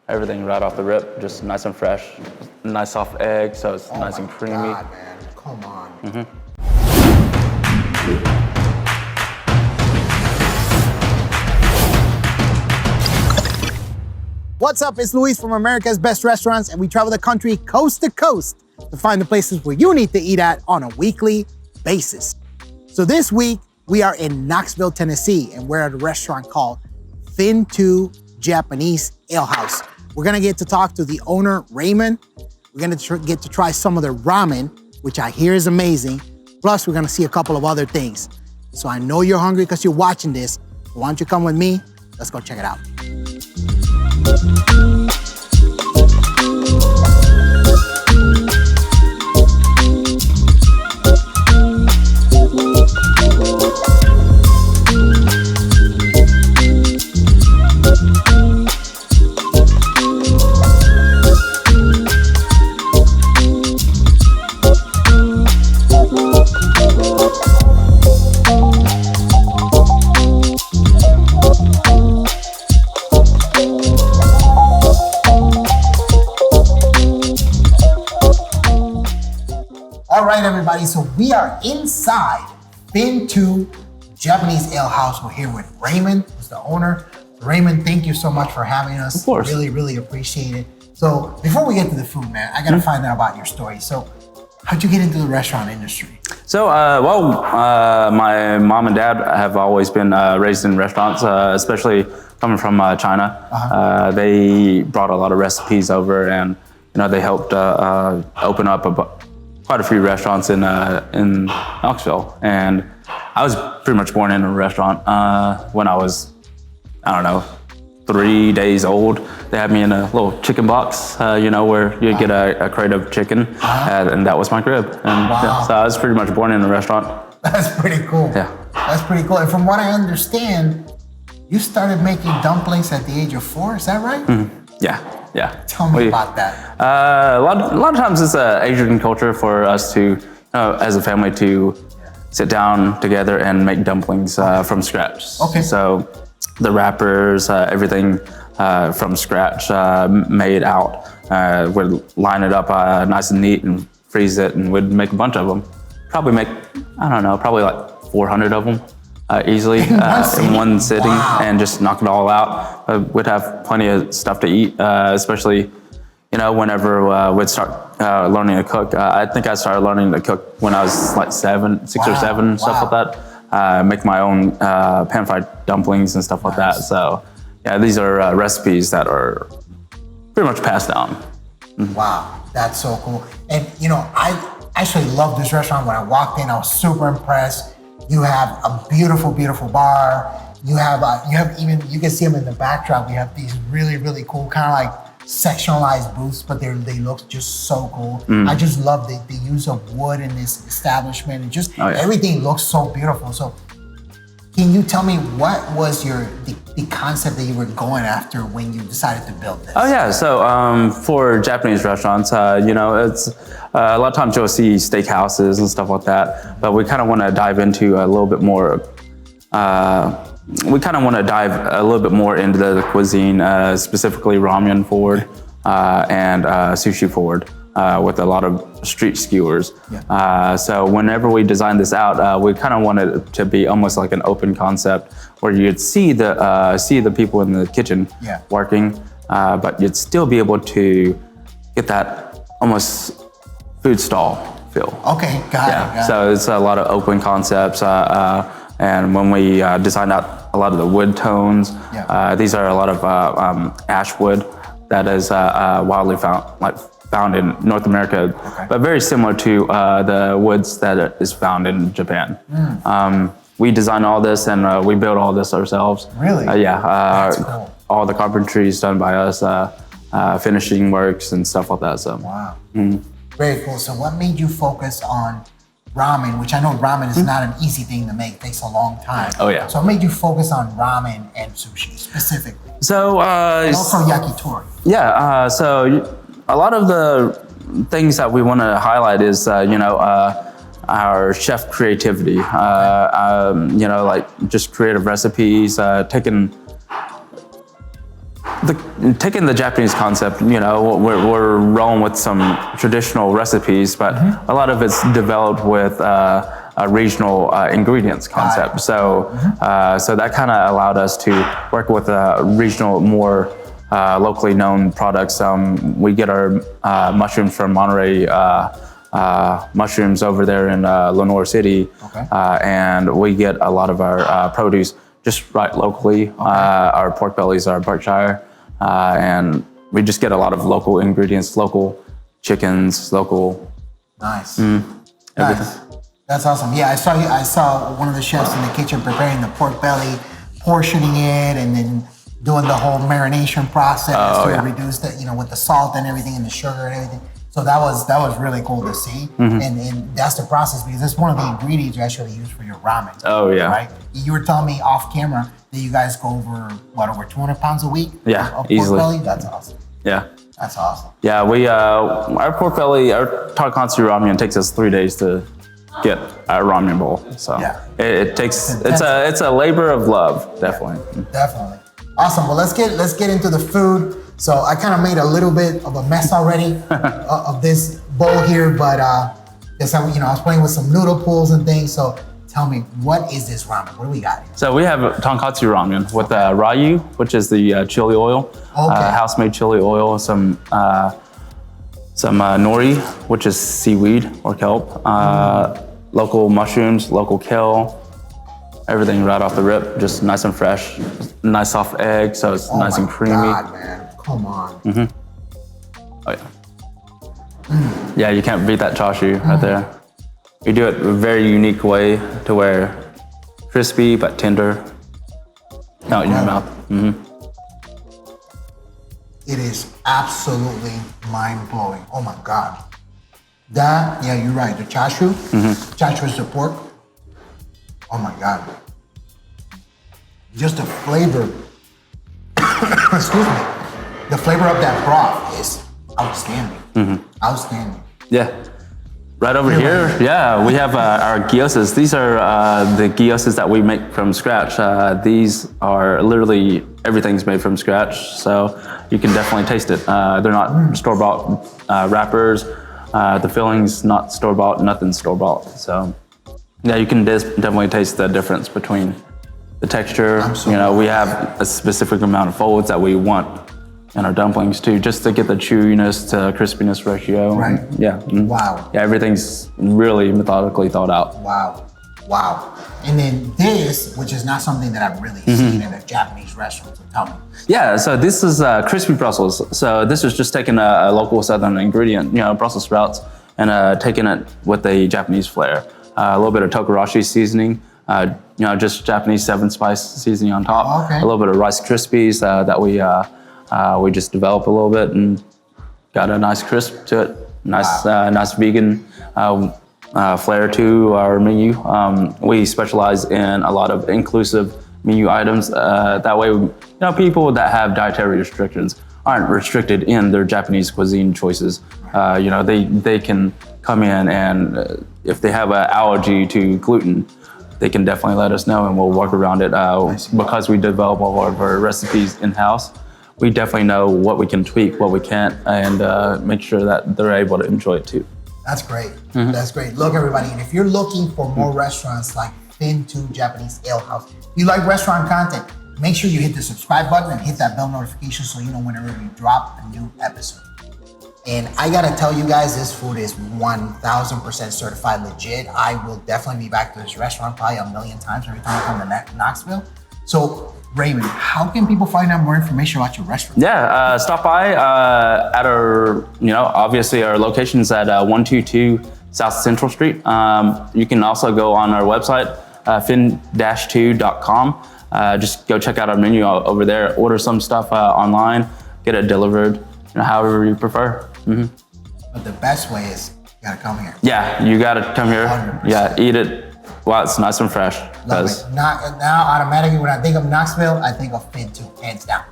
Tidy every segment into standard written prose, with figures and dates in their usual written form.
everything right off the rip, just nice and fresh. Nice soft egg, so it's nice and creamy. God, man. Come on. What's up? It's Luis from America's Best Restaurants, and we travel the country coast to coast to find the places where you need to eat at on a weekly basis. So this week, we are in Knoxville, Tennessee, and we're at a restaurant called Tonkotsu Japanese Ale House. We're gonna get to talk to the owner, Raymond. We're gonna get to try some of their ramen, which I hear is amazing. Plus, we're gonna see a couple of other things. So I know you're hungry because you're watching this. Why don't you come with me? Let's go check it out. All right, everybody, so we are inside Tonkotsu Japanese Ale House. We're here with Raymond, who's the owner. Raymond, thank you so much for having us. Of course. Really, really appreciate it. So before we get to the food, man, I gotta find out about your story. So how'd you get into the restaurant industry? So, my mom and dad have always been raised in restaurants, especially coming from China. They brought a lot of recipes over, and they helped open up quite a few restaurants in Knoxville. And I was pretty much born in a restaurant when I was, 3 days old. They had me in a little chicken box, where you get a crate of chicken, and that was my crib. And so I was pretty much born in a restaurant. That's pretty cool. Yeah. That's pretty cool. And from what I understand, you started making dumplings at the age of 4, is that right? Yeah. Tell me about that. A lot of times it's Asian culture for us to, as a family, to sit down together and make dumplings from scratch. Okay. So the wrappers, everything from scratch, made out. We'd line it up nice and neat and freeze it, and we'd make a bunch of them. Probably make, probably like 400 of them. Easily in one sitting, and just knock it all out. We'd have plenty of stuff to eat, especially, whenever we'd start learning to cook. I think I started learning to cook when I was like 6 or 7, stuff like that. Make my own pan-fried dumplings and stuff like that. So, yeah, these are recipes that are pretty much passed down. Wow, that's so cool. And I actually love this restaurant. When I walked in, I was super impressed. You have a beautiful, beautiful bar. You have even, you can see them in the backdrop. We have these really, really cool kind of like sectionalized booths, but they look just so cool. I just love the use of wood in this establishment, and just everything looks so beautiful. So can you tell me what was the concept that you were going after when you decided to build this? Oh yeah, so for Japanese restaurants, it's a lot of times you'll see steakhouses and stuff like that, but we kind of want to dive into a little bit more. We kind of want to dive a little bit more into the cuisine, specifically ramen forward and sushi forward, with a lot of street skewers. So whenever we designed this out, we kind of wanted it to be almost like an open concept where you'd see the people in the kitchen working, but you'd still be able to get that almost food stall feel. Okay, got it. So it's a lot of open concepts, and when we designed out a lot of the wood tones, these are a lot of ash wood that is widely found in North America, but very similar to the woods that is found in Japan. We designed all this, and we built all this ourselves. Really? That's cool. All the carpentry is done by us, finishing works and stuff like that. So. Wow. Very cool. So what made you focus on ramen, which I know ramen is not an easy thing to make, it takes a long time. Oh yeah. So what made you focus on ramen and sushi specifically? So and also yakitori. Yeah. So a lot of the things that we want to highlight is our chef creativity. Like just creative recipes, taking taking the Japanese concept, we're rolling with some traditional recipes, but a lot of it's developed with a regional ingredients concept. So that kind of allowed us to work with regional, more locally known products. We get our mushrooms from Monterey Mushrooms over there in Lenore City, and we get a lot of our produce just right locally. Our pork bellies are Berkshire, and we just get a lot of local ingredients, local chickens, local. Nice. Nice. That's awesome. Yeah, I saw one of the chefs in the kitchen preparing the pork belly, portioning it, and then doing the whole marination process to reduce the, with the salt and everything and the sugar and everything. So that was really cool to see. And that's the process, because it's one of the ingredients you actually use for your ramen. Oh yeah. Right? You were telling me off camera that you guys go over 200 pounds a week? Yeah, of pork easily. belly? That's awesome. Yeah. That's awesome. Yeah, we our pork belly, our Tonkotsu Ramen takes us 3 days to get a ramen bowl. So it takes it's a labor of love, definitely. Yeah, definitely. Awesome. Well, let's get into the food. So I kind of made a little bit of a mess already of this bowl here, but I was playing with some noodle pools and things. So tell me, what is this ramen? What do we got here? So we have Tonkotsu Ramen with ryu, which is the chili oil, house-made chili oil, some nori, which is seaweed or kelp, local mushrooms, local kale, everything right off the rip, just nice and fresh, nice soft egg, so it's nice and creamy. God, man. Come on. Oh yeah. Yeah, you can't beat that chashu right there. We do it a very unique way to where crispy but tender. Out in your mouth. It is absolutely mind-blowing. Oh my God. That, yeah, you're right. The chashu, chashu is the pork. Oh my God. Just the flavor, excuse me, the flavor of that broth is outstanding. Outstanding. Yeah. Right over here, we have our gyozas. These are the gyozas that we make from scratch. These are literally, everything's made from scratch, so you can definitely taste it. They're not store-bought wrappers. The filling's not store-bought, nothing's store-bought. So yeah, you can definitely taste the difference between the texture. Absolutely. We have a specific amount of folds that we want in our dumplings too, just to get the chewiness to crispiness ratio. Right. Yeah. Wow. Yeah, everything's really methodically thought out. Wow. Wow. And then this, which is not something that I've really seen in a Japanese restaurant, so tell me. Yeah, so this is crispy Brussels. So this is just taking a local southern ingredient, Brussels sprouts, and taking it with a Japanese flair. A little bit of tokarashi seasoning, just Japanese 7-spice seasoning on top. A little bit of Rice Krispies that we just develop a little bit and got a nice crisp to it. Nice vegan flair to our menu. We specialize in a lot of inclusive menu items. That way, people that have dietary restrictions aren't restricted in their Japanese cuisine choices. They can come in, and if they have an allergy to gluten, they can definitely let us know and we'll work around it. Because we develop all of our recipes in-house, we definitely know what we can tweak, what we can't, and make sure that they're able to enjoy it too. That's great. That's great. Look, everybody, and if you're looking for more restaurants like Fin2 Japanese Ale House, if you like restaurant content, make sure you hit the subscribe button and hit that bell notification so you know whenever we drop a new episode. And I gotta tell you guys, this food is 1000% certified legit. I will definitely be back to this restaurant probably a million times every time I come to Knoxville. So Raymond, how can people find out more information about your restaurant? Yeah, stop by at our, obviously our location's at 122 South Central Street. You can also go on our website, fin-2.com. Just go check out our menu over there, order some stuff online, get it delivered, however you prefer. But the best way is you gotta come here. Yeah, you gotta come here. 100%. Yeah, eat it while it's nice and fresh. Love it. Now automatically when I think of Knoxville, I think of Fin2, hands down.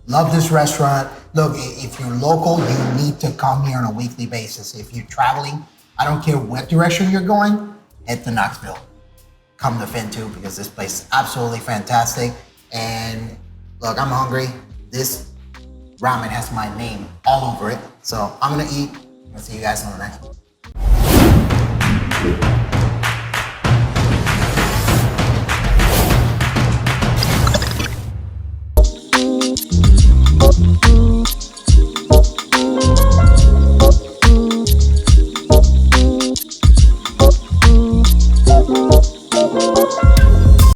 Love this restaurant. Look, if you're local, you need to come here on a weekly basis. If you're traveling, I don't care what direction you're going, head to Knoxville. Come to Fin2 because this place is absolutely fantastic. And look, I'm hungry. This ramen has my name all over it. So I'm gonna eat. I'll see you guys on the next one.